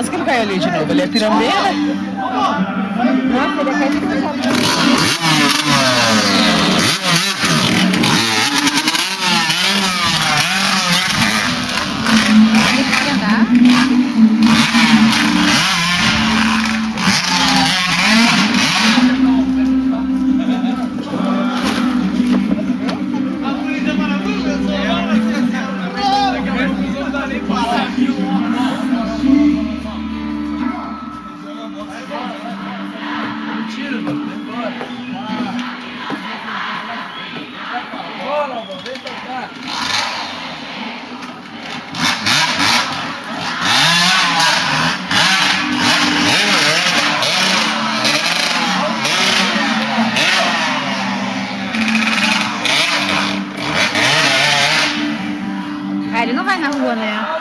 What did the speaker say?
Quase que ele caiu ali de novo. Ele é pirambeira. Nossa, ele é cair de ele não vai na rua, né?